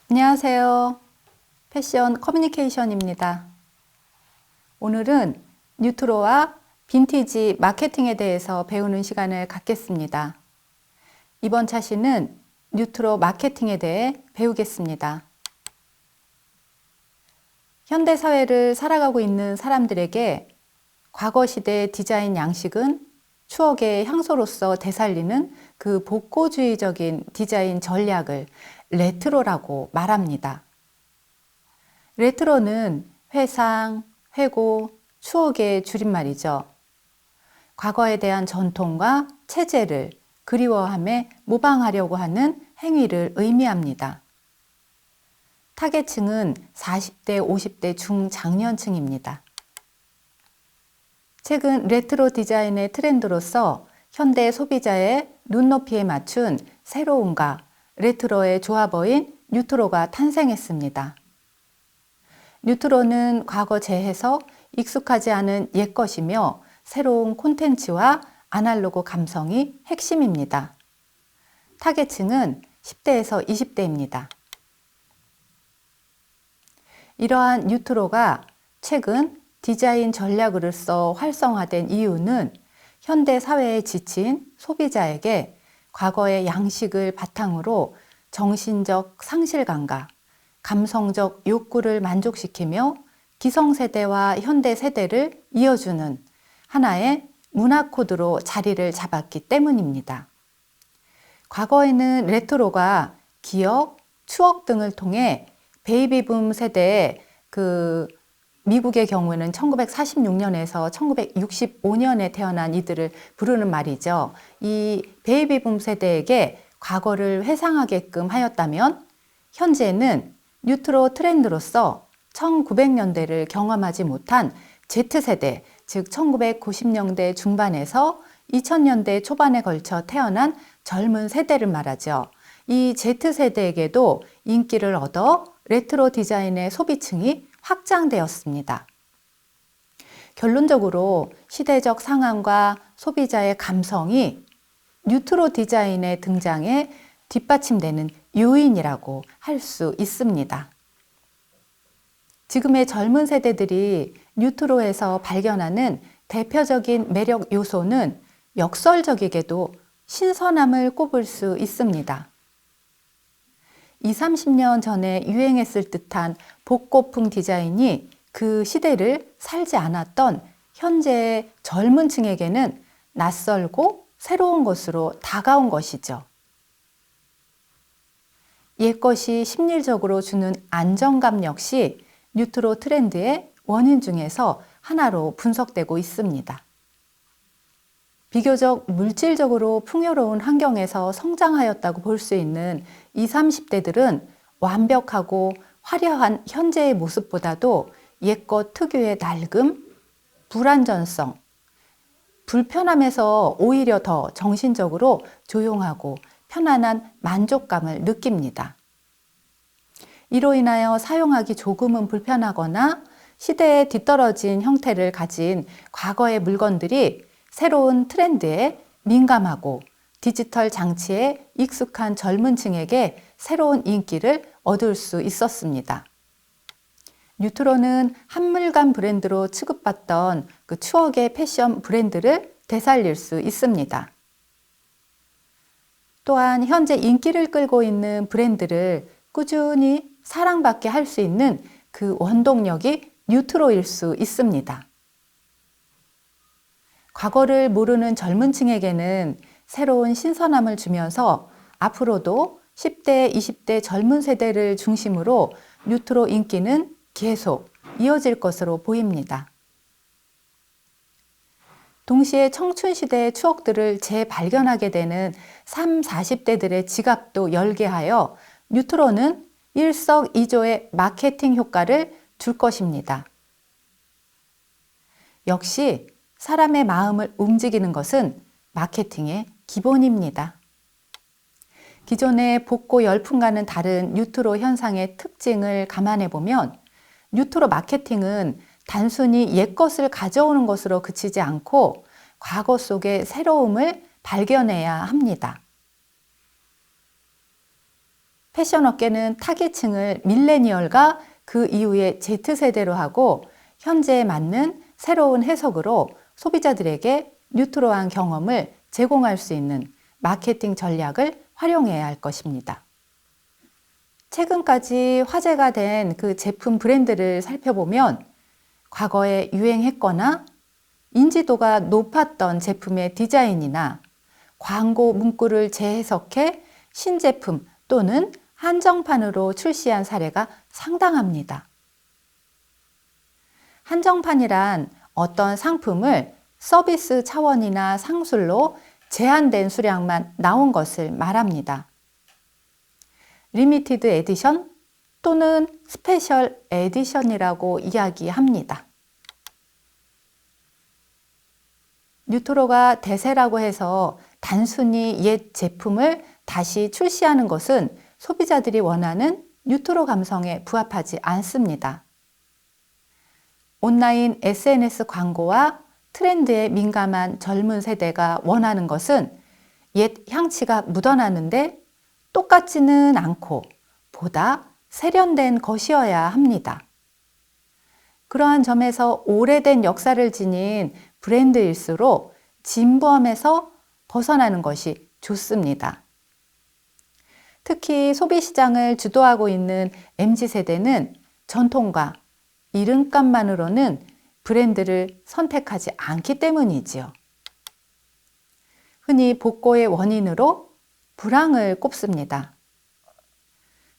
안녕하세요. 패션 커뮤니케이션입니다. 오늘은 뉴트로와 빈티지 마케팅에 대해서 배우는 시간을 갖겠습니다. 이번 차시는 뉴트로 마케팅에 대해 배우겠습니다. 현대 사회를 살아가고 있는 사람들에게 과거 시대 디자인 양식은 추억의 향소로서 되살리는 그 복고주의적인 디자인 전략을 레트로라고 말합니다. 레트로는 회상, 회고, 추억의 줄임말이죠. 과거에 대한 전통과 체제를 그리워함에 모방하려고 하는 행위를 의미합니다. 타겟층은 40대, 50대 중장년층입니다. 최근 레트로 디자인의 트렌드로서 현대 소비자의 눈높이에 맞춘 새로움과 레트로의 조합어인 뉴트로가 탄생했습니다. 뉴트로는 과거 재해석, 익숙하지 않은 옛것이며 새로운 콘텐츠와 아날로그 감성이 핵심입니다. 타겟층은 10대에서 20대입니다. 이러한 뉴트로가 최근 디자인 전략으로서 활성화된 이유는 현대 사회에 지친 소비자에게 과거의 양식을 바탕으로 정신적 상실감과 감성적 욕구를 만족시키며 기성세대와 현대세대를 이어주는 하나의 문화 코드로 자리를 잡았기 때문입니다. 과거에는 레트로가 기억, 추억 등을 통해 베이비붐 세대의 미국의 경우에는 1946년에서 1965년에 태어난 이들을 부르는 말이죠. 이 베이비붐 세대에게 과거를 회상하게끔 하였다면 현재는 뉴트로 트렌드로서 1900년대를 경험하지 못한 Z세대, 즉 1990년대 중반에서 2000년대 초반에 걸쳐 태어난 젊은 세대를 말하죠. 이 Z세대에게도 인기를 얻어 레트로 디자인의 소비층이 확장되었습니다. 결론적으로 시대적 상황과 소비자의 감성이 뉴트로 디자인의 등장에 뒷받침되는 요인이라고 할 수 있습니다. 지금의 젊은 세대들이 뉴트로에서 발견하는 대표적인 매력 요소는 역설적이게도 신선함을 꼽을 수 있습니다. 20, 30년 전에 유행했을 듯한 복고풍 디자인이 그 시대를 살지 않았던 현재의 젊은 층에게는 낯설고 새로운 것으로 다가온 것이죠. 옛것이 심리적으로 주는 안정감 역시 뉴트로 트렌드의 원인 중에서 하나로 분석되고 있습니다. 비교적 물질적으로 풍요로운 환경에서 성장하였다고 볼 수 있는 20, 30대들은 완벽하고 화려한 현재의 모습보다도 옛것 특유의 낡음, 불안전성, 불편함에서 오히려 더 정신적으로 조용하고 편안한 만족감을 느낍니다. 이로 인하여 사용하기 조금은 불편하거나 시대에 뒤떨어진 형태를 가진 과거의 물건들이 새로운 트렌드에 민감하고 디지털 장치에 익숙한 젊은 층에게 새로운 인기를 얻을 수 있었습니다. 뉴트로는 한물간 브랜드로 취급받던 그 추억의 패션 브랜드를 되살릴 수 있습니다. 또한 현재 인기를 끌고 있는 브랜드를 꾸준히 사랑받게 할 수 있는 그 원동력이 뉴트로일 수 있습니다. 과거를 모르는 젊은 층에게는 새로운 신선함을 주면서 앞으로도 10대, 20대 젊은 세대를 중심으로 뉴트로 인기는 계속 이어질 것으로 보입니다. 동시에 청춘시대의 추억들을 재발견하게 되는 30, 40대들의 지갑도 열게 하여 뉴트로는 일석이조의 마케팅 효과를 줄 것입니다. 역시 사람의 마음을 움직이는 것은 마케팅의 기본입니다. 기존의 복고 열풍과는 다른 뉴트로 현상의 특징을 감안해 보면 뉴트로 마케팅은 단순히 옛것을 가져오는 것으로 그치지 않고 과거 속의 새로움을 발견해야 합니다. 패션 업계는 타깃층을 밀레니얼과 그 이후에 Z세대로 하고 현재에 맞는 새로운 해석으로 소비자들에게 뉴트로한 경험을 제공할 수 있는 마케팅 전략을 활용해야 할 것입니다. 최근까지 화제가 된 그 제품 브랜드를 살펴보면 과거에 유행했거나 인지도가 높았던 제품의 디자인이나 광고 문구를 재해석해 신제품 또는 한정판으로 출시한 사례가 상당합니다. 한정판이란 어떤 상품을 서비스 차원이나 상술로 제한된 수량만 나온 것을 말합니다. 리미티드 에디션 또는 스페셜 에디션이라고 이야기합니다. 뉴트로가 대세라고 해서 단순히 옛 제품을 다시 출시하는 것은 소비자들이 원하는 뉴트로 감성에 부합하지 않습니다. 온라인 SNS 광고와 트렌드에 민감한 젊은 세대가 원하는 것은 옛 향치가 묻어나는데 똑같지는 않고 보다 세련된 것이어야 합니다. 그러한 점에서 오래된 역사를 지닌 브랜드일수록 진부함에서 벗어나는 것이 좋습니다. 특히 소비시장을 주도하고 있는 MZ세대는 전통과 이름값만으로는 브랜드를 선택하지 않기 때문이지요. 흔히 복고의 원인으로 불황을 꼽습니다.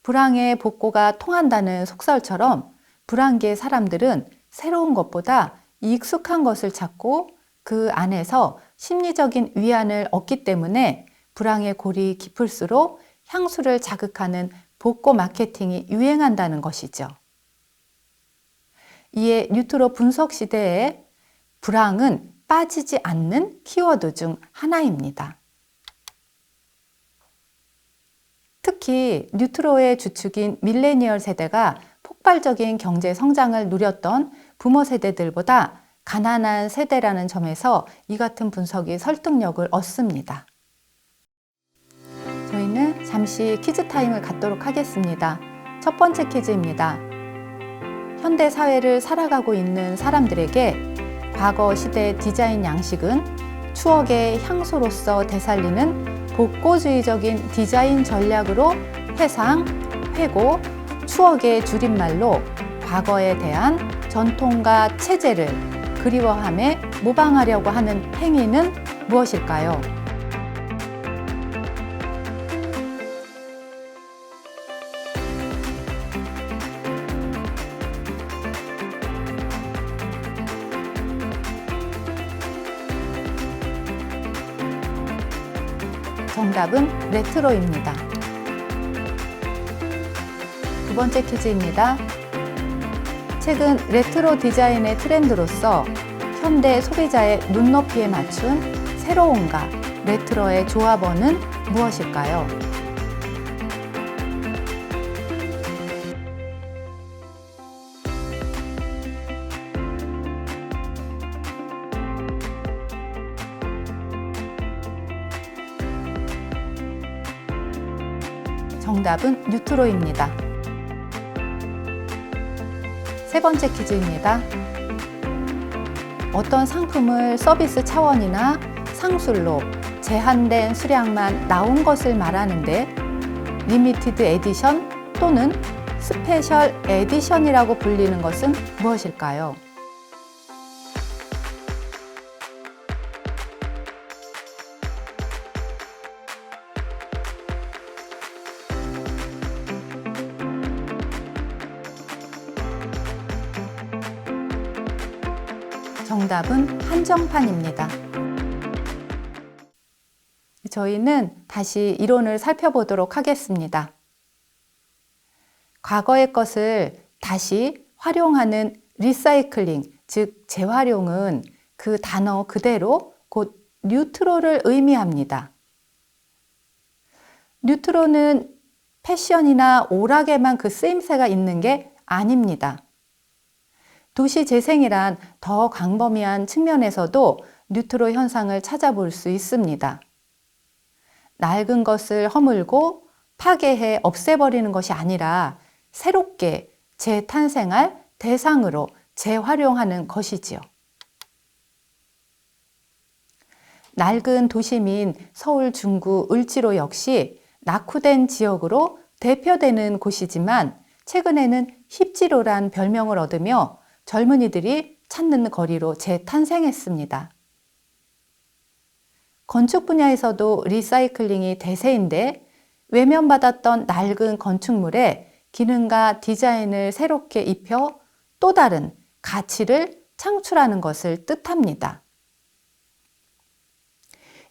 불황에 복고가 통한다는 속설처럼 불황기의 사람들은 새로운 것보다 익숙한 것을 찾고 그 안에서 심리적인 위안을 얻기 때문에 불황의 골이 깊을수록 향수를 자극하는 복고 마케팅이 유행한다는 것이죠. 이에 뉴트로 분석 시대에 불황은 빠지지 않는 키워드 중 하나입니다. 특히 뉴트로의 주축인 밀레니얼 세대가 폭발적인 경제 성장을 누렸던 부모 세대들보다 가난한 세대라는 점에서 이 같은 분석이 설득력을 얻습니다. 저희는 잠시 퀴즈 타임을 갖도록 하겠습니다. 첫 번째 퀴즈입니다. 현대 사회를 살아가고 있는 사람들에게 과거 시대 디자인 양식은 추억의 향수로서 되살리는 복고주의적인 디자인 전략으로 회상, 회고, 추억의 줄임말로 과거에 대한 전통과 체제를 그리워함에 모방하려고 하는 행위는 무엇일까요? 정답은 레트로입니다. 두 번째 퀴즈입니다. 최근 레트로 디자인의 트렌드로서 현대 소비자의 눈높이에 맞춘 새로움과 레트로의 조합어는 무엇일까요? 정답은 뉴트로입니다. 세 번째 퀴즈입니다. 어떤 상품을 서비스 차원이나 상술로 제한된 수량만 나온 것을 말하는데 리미티드 에디션 또는 스페셜 에디션이라고 불리는 것은 무엇일까요? 정답은 한정판입니다. 저희는 다시 이론을 살펴보도록 하겠습니다. 과거의 것을 다시 활용하는 리사이클링, 즉 재활용은 그 단어 그대로 곧 뉴트로를 의미합니다. 뉴트로는 패션이나 오락에만 그 쓰임새가 있는 게 아닙니다. 도시 재생이란 더 광범위한 측면에서도 뉴트로 현상을 찾아볼 수 있습니다. 낡은 것을 허물고 파괴해 없애버리는 것이 아니라 새롭게 재탄생할 대상으로 재활용하는 것이지요. 낡은 도심인 서울 중구 을지로 역시 낙후된 지역으로 대표되는 곳이지만 최근에는 힙지로란 별명을 얻으며 젊은이들이 찾는 거리로 재탄생했습니다. 건축 분야에서도 리사이클링이 대세인데 외면받았던 낡은 건축물에 기능과 디자인을 새롭게 입혀 또 다른 가치를 창출하는 것을 뜻합니다.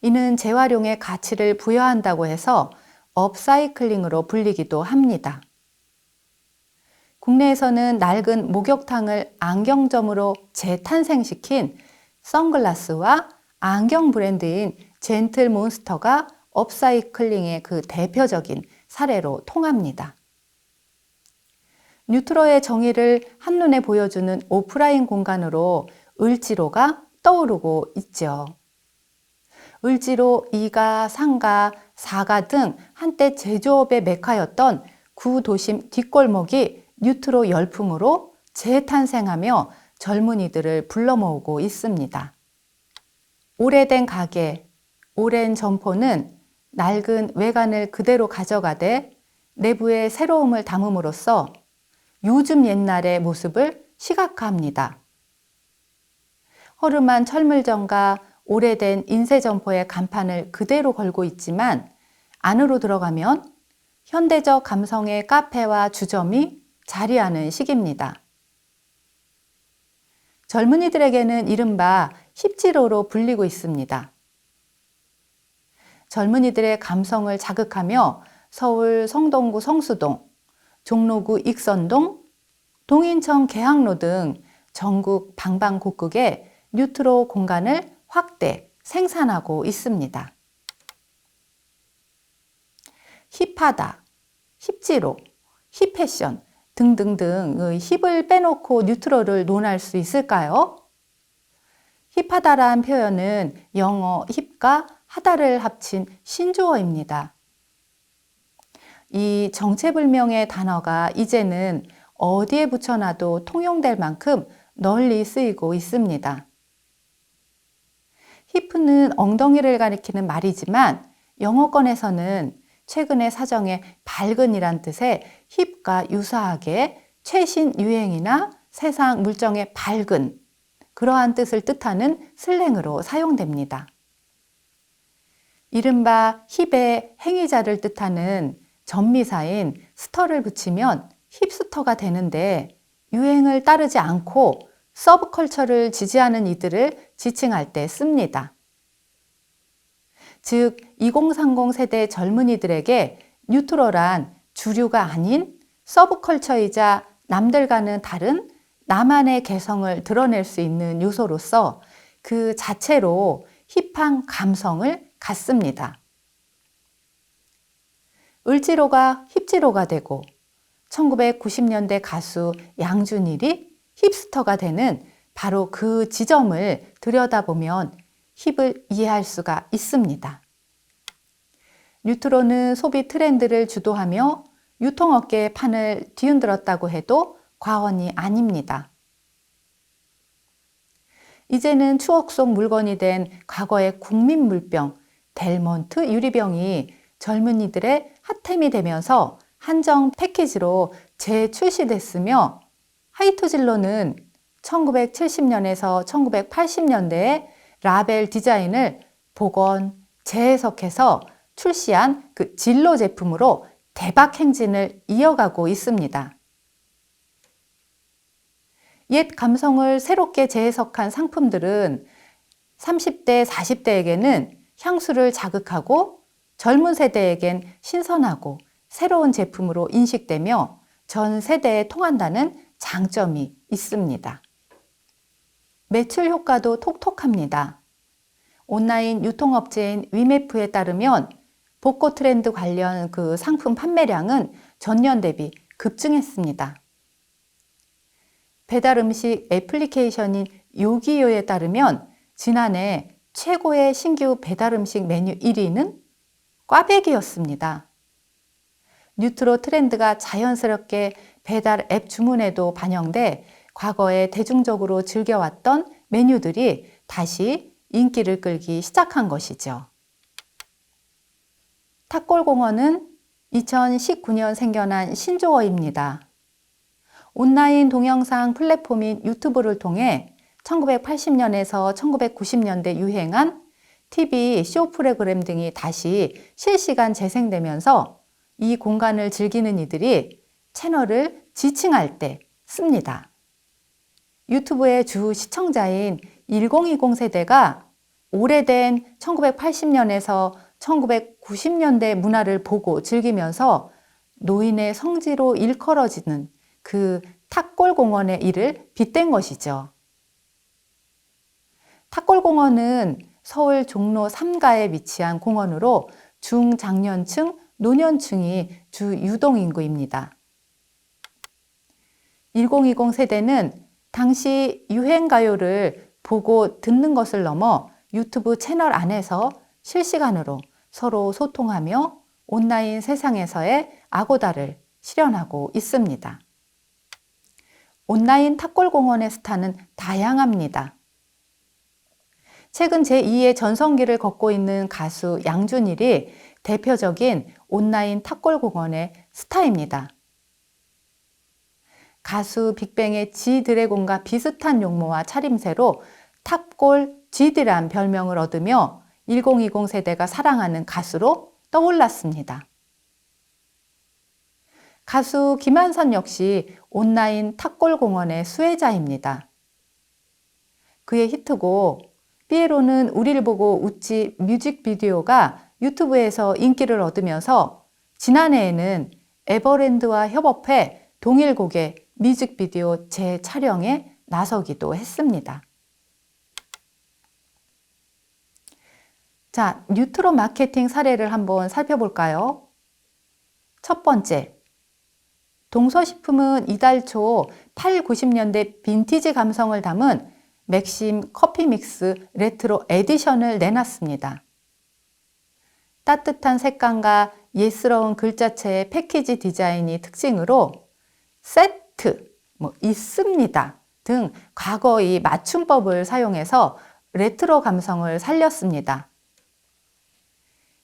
이는 재활용의 가치를 부여한다고 해서 업사이클링으로 불리기도 합니다. 국내에서는 낡은 목욕탕을 안경점으로 재탄생시킨 선글라스와 안경 브랜드인 젠틀몬스터가 업사이클링의 그 대표적인 사례로 통합니다. 뉴트로의 정의를 한눈에 보여주는 오프라인 공간으로 을지로가 떠오르고 있죠. 을지로 2가, 3가, 4가 등 한때 제조업의 메카였던 구도심 뒷골목이 뉴트로 열풍으로 재탄생하며 젊은이들을 불러 모으고 있습니다. 오래된 가게, 오랜 점포는 낡은 외관을 그대로 가져가되 내부에 새로움을 담음으로써 요즘 옛날의 모습을 시각화합니다. 허름한 철물점과 오래된 인쇄점포의 간판을 그대로 걸고 있지만 안으로 들어가면 현대적 감성의 카페와 주점이 자리하는 시기입니다. 젊은이들에게는 이른바 힙지로로 불리고 있습니다. 젊은이들의 감성을 자극하며 서울 성동구 성수동, 종로구 익선동, 동인천 계학로 등 전국 방방곡곡에 뉴트로 공간을 확대, 생산하고 있습니다. 힙하다, 힙지로, 힙패션 등등등 힙을 빼놓고 뉴트로를 논할 수 있을까요? 힙하다란 표현은 영어 힙과 하다를 합친 신조어입니다. 이 정체불명의 단어가 이제는 어디에 붙여놔도 통용될 만큼 널리 쓰이고 있습니다. 힙은 엉덩이를 가리키는 말이지만 영어권에서는 최근의 사정에 밝은이란 뜻의 힙과 유사하게 최신 유행이나 세상 물정에 밝은 그러한 뜻을 뜻하는 슬랭으로 사용됩니다. 이른바 힙의 행위자를 뜻하는 전미사인 스터를 붙이면 힙스터가 되는데 유행을 따르지 않고 서브컬처를 지지하는 이들을 지칭할 때 씁니다. 즉 2030 세대 젊은이들에게 뉴트로란 주류가 아닌 서브컬처이자 남들과는 다른 나만의 개성을 드러낼 수 있는 요소로서 그 자체로 힙한 감성을 갖습니다. 을지로가 힙지로가 되고 1990년대 가수 양준일이 힙스터가 되는 바로 그 지점을 들여다보면 힙을 이해할 수가 있습니다. 뉴트로는 소비 트렌드를 주도하며 유통업계의 판을 뒤흔들었다고 해도 과언이 아닙니다. 이제는 추억 속 물건이 된 과거의 국민 물병 델몬트 유리병이 젊은이들의 핫템이 되면서 한정 패키지로 재출시됐으며 하이토질로는 1970년에서 1980년대에 라벨 디자인을 복원, 재해석해서 출시한 그 진로 제품으로 대박 행진을 이어가고 있습니다. 옛 감성을 새롭게 재해석한 상품들은 30대, 40대에게는 향수를 자극하고 젊은 세대에겐 신선하고 새로운 제품으로 인식되며 전 세대에 통한다는 장점이 있습니다. 매출 효과도 톡톡합니다. 온라인 유통업체인 위메프에 따르면 복고 트렌드 관련 그 상품 판매량은 전년 대비 급증했습니다. 배달 음식 애플리케이션인 요기요에 따르면 지난해 최고의 신규 배달 음식 메뉴 1위는 꽈배기였습니다. 뉴트로 트렌드가 자연스럽게 배달 앱 주문에도 반영돼 과거에 대중적으로 즐겨왔던 메뉴들이 다시 인기를 끌기 시작한 것이죠. 탑골공원은 2019년 생겨난 신조어입니다. 온라인 동영상 플랫폼인 유튜브를 통해 1980년에서 1990년대 유행한 TV 쇼 프로그램 등이 다시 실시간 재생되면서 이 공간을 즐기는 이들이 채널을 지칭할 때 씁니다. 유튜브의 주 시청자인 1020 세대가 오래된 1980년에서 1990년대 문화를 보고 즐기면서 노인의 성지로 일컬어지는 그 탑골공원의 일을 빗댄 것이죠. 탑골공원은 서울 종로 3가에 위치한 공원으로 중장년층, 노년층이 주 유동인구입니다. 1020 세대는 당시 유행가요를 보고 듣는 것을 넘어 유튜브 채널 안에서 실시간으로 서로 소통하며 온라인 세상에서의 아고다를 실현하고 있습니다. 온라인 탑골공원의 스타는 다양합니다. 최근 제2의 전성기를 걷고 있는 가수 양준일이 대표적인 온라인 탑골공원의 스타입니다. 가수 빅뱅의 G드래곤과 비슷한 용모와 차림새로 탑골 GD란 별명을 얻으며 1020 세대가 사랑하는 가수로 떠올랐습니다. 가수 김한선 역시 온라인 탑골공원의 수혜자입니다. 그의 히트곡 삐에로는 우리를 보고 웃지 뮤직비디오가 유튜브에서 인기를 얻으면서 지난해에는 에버랜드와 협업해 동일곡의 뮤직비디오 재촬영에 나서기도 했습니다. 자, 뉴트로 마케팅 사례를 한번 살펴볼까요? 첫 번째, 동서식품은 이달 초 8, 90년대 빈티지 감성을 담은 맥심 커피 믹스 레트로 에디션을 내놨습니다. 따뜻한 색감과 예스러운 글자체의 패키지 디자인이 특징으로 세트, 있습니다 등 과거의 맞춤법을 사용해서 레트로 감성을 살렸습니다.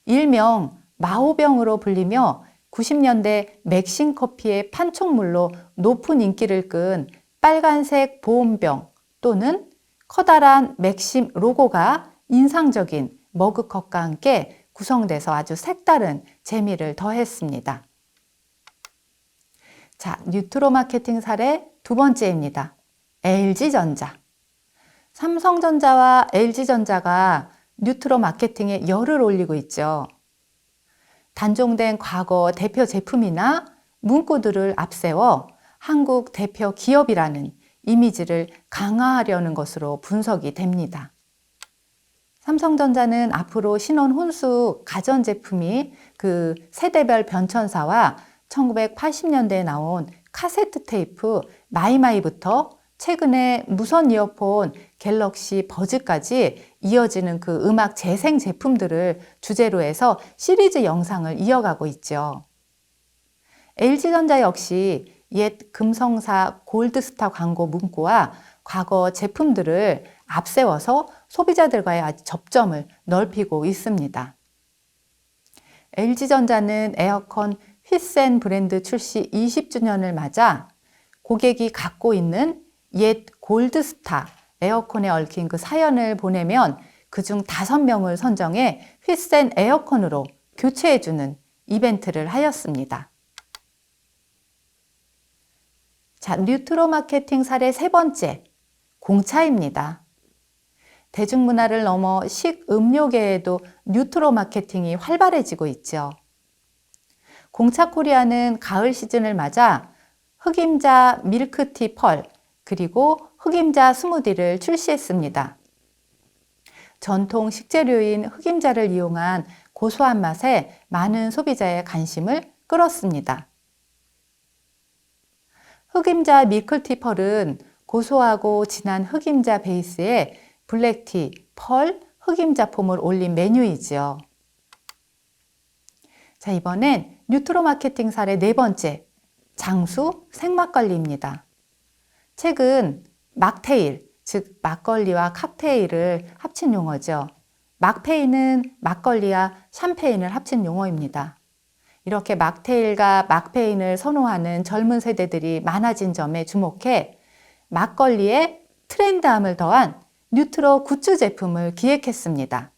일명 마호병으로 불리며 90년대 맥심 커피의 판촉물로 높은 인기를 끈 빨간색 보온병 또는 커다란 맥심 로고가 인상적인 머그컵과 함께 구성돼서 아주 색다른 재미를 더했습니다. 자, 뉴트로 마케팅 사례 두 번째입니다. LG전자. 삼성전자와 LG전자가 뉴트로 마케팅에 열을 올리고 있죠. 단종된 과거 대표 제품이나 문구들을 앞세워 한국 대표 기업이라는 이미지를 강화하려는 것으로 분석이 됩니다. 삼성전자는 앞으로 신혼 혼수 가전제품이 그 세대별 변천사와 1980년대에 나온 카세트 테이프 마이마이부터 최근에 무선 이어폰 갤럭시 버즈까지 이어지는 그 음악 재생 제품들을 주제로 해서 시리즈 영상을 이어가고 있죠. LG전자 역시 옛 금성사 골드스타 광고 문구와 과거 제품들을 앞세워서 소비자들과의 접점을 넓히고 있습니다. LG전자는 에어컨 휘센 브랜드 출시 20주년을 맞아 고객이 갖고 있는 옛 골드스타 에어컨에 얽힌 그 사연을 보내면 그중 5명을 선정해 휘센 에어컨으로 교체해주는 이벤트를 하였습니다. 자, 뉴트로 마케팅 사례 세 번째, 공차입니다. 대중문화를 넘어 식음료계에도 뉴트로 마케팅이 활발해지고 있죠. 공차코리아는 가을 시즌을 맞아 흑임자 밀크티 펄 그리고 흑임자 스무디를 출시했습니다. 전통 식재료인 흑임자를 이용한 고소한 맛에 많은 소비자의 관심을 끌었습니다. 흑임자 밀크티 펄은 고소하고 진한 흑임자 베이스에 블랙티, 펄, 흑임자 폼을 올린 메뉴이지요. 자, 이번엔 뉴트로 마케팅 사례 네 번째, 장수 생막걸리입니다. 최근 막테일, 즉 막걸리와 칵테일을 합친 용어죠. 막페인은 막걸리와 샴페인을 합친 용어입니다. 이렇게 막테일과 막페인을 선호하는 젊은 세대들이 많아진 점에 주목해 막걸리에 트렌드함을 더한 뉴트로 굿즈 제품을 기획했습니다.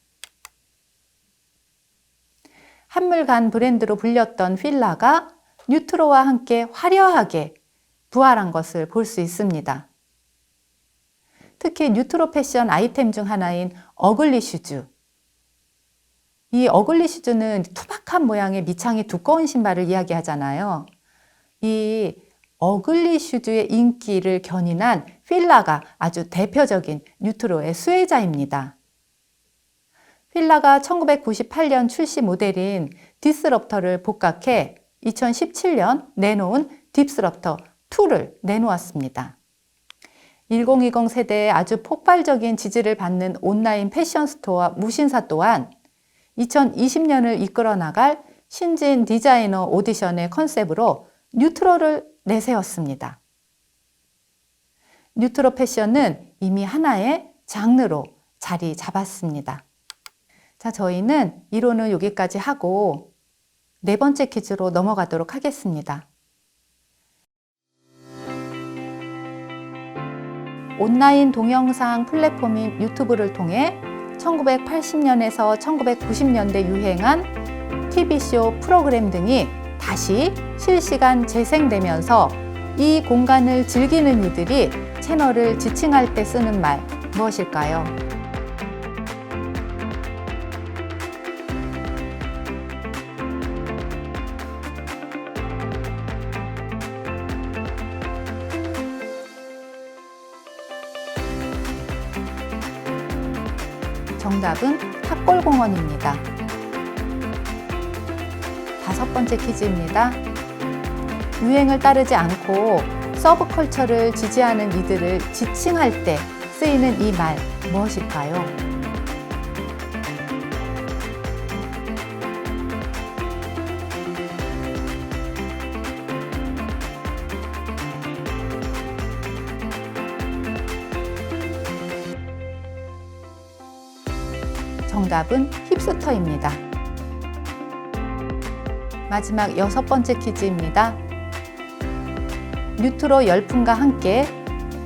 한물간 브랜드로 불렸던 필라가 뉴트로와 함께 화려하게 부활한 것을 볼 수 있습니다. 특히 뉴트로 패션 아이템 중 하나인 어글리 슈즈. 이 어글리 슈즈는 투박한 모양의 밑창이 두꺼운 신발을 이야기하잖아요. 이 어글리 슈즈의 인기를 견인한 필라가 아주 대표적인 뉴트로의 수혜자입니다. 필라가 1998년 출시 모델인 디스럽터를 복각해 2017년 내놓은 딥스럽터 2를 내놓았습니다. 1020 세대에 아주 폭발적인 지지를 받는 온라인 패션 스토어 무신사 또한 2020년을 이끌어 나갈 신진 디자이너 오디션의 컨셉으로 뉴트로를 내세웠습니다. 뉴트로 패션은 이미 하나의 장르로 자리 잡았습니다. 자, 저희는 이론은 여기까지 하고 네 번째 퀴즈로 넘어가도록 하겠습니다. 온라인 동영상 플랫폼인 유튜브를 통해 1980년에서 1990년대 유행한 TV쇼 프로그램 등이 다시 실시간 재생되면서 이 공간을 즐기는 이들이 채널을 지칭할 때 쓰는 말 무엇일까요? 정답은 탑골공원입니다. 다섯 번째 퀴즈입니다. 유행을 따르지 않고 서브컬처를 지지하는 이들을 지칭할 때 쓰이는 이 말 무엇일까요? 정답은 힙스터입니다. 마지막 여섯 번째 퀴즈입니다. 뉴트로 열풍과 함께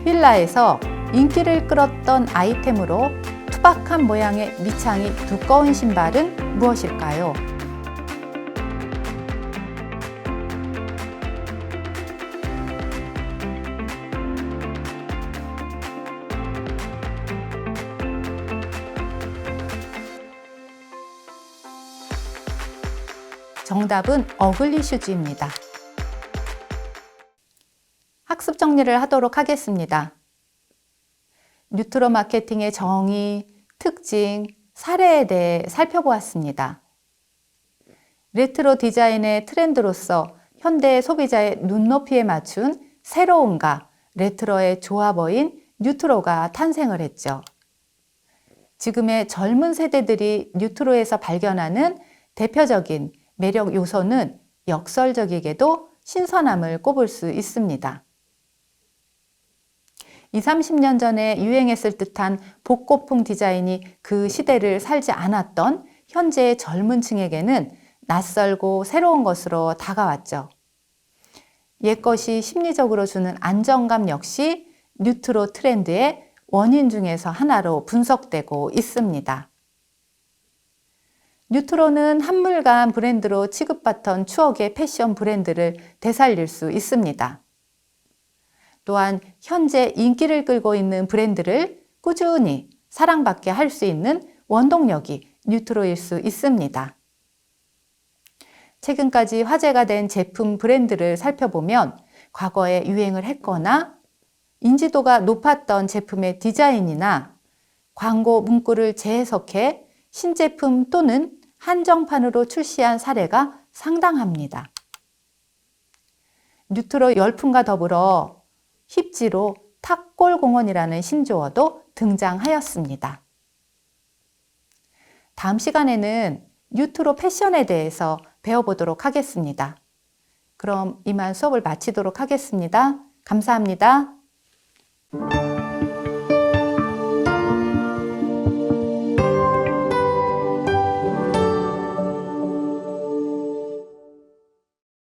필라에서 인기를 끌었던 아이템으로 투박한 모양의 밑창이 두꺼운 신발은 무엇일까요? 정답은 어글리 슈즈입니다. 학습 정리를 하도록 하겠습니다. 뉴트로 마케팅의 정의, 특징, 사례에 대해 살펴보았습니다. 레트로 디자인의 트렌드로서 현대 소비자의 눈높이에 맞춘 새로움과 레트로의 조합어인 뉴트로가 탄생을 했죠. 지금의 젊은 세대들이 뉴트로에서 발견하는 대표적인 매력 요소는 역설적이게도 신선함을 꼽을 수 있습니다. 20, 30년 전에 유행했을 듯한 복고풍 디자인이 그 시대를 살지 않았던 현재의 젊은 층에게는 낯설고 새로운 것으로 다가왔죠. 옛것이 심리적으로 주는 안정감 역시 뉴트로 트렌드의 원인 중에서 하나로 분석되고 있습니다. 뉴트로는 한물간 브랜드로 취급받던 추억의 패션 브랜드를 되살릴 수 있습니다. 또한 현재 인기를 끌고 있는 브랜드를 꾸준히 사랑받게 할 수 있는 원동력이 뉴트로일 수 있습니다. 최근까지 화제가 된 제품 브랜드를 살펴보면 과거에 유행을 했거나 인지도가 높았던 제품의 디자인이나 광고 문구를 재해석해 신제품 또는 한정판으로 출시한 사례가 상당합니다. 뉴트로 열풍과 더불어 힙지로 탑골공원이라는 신조어도 등장하였습니다. 다음 시간에는 뉴트로 패션에 대해서 배워보도록 하겠습니다. 그럼 이만 수업을 마치도록 하겠습니다. 감사합니다.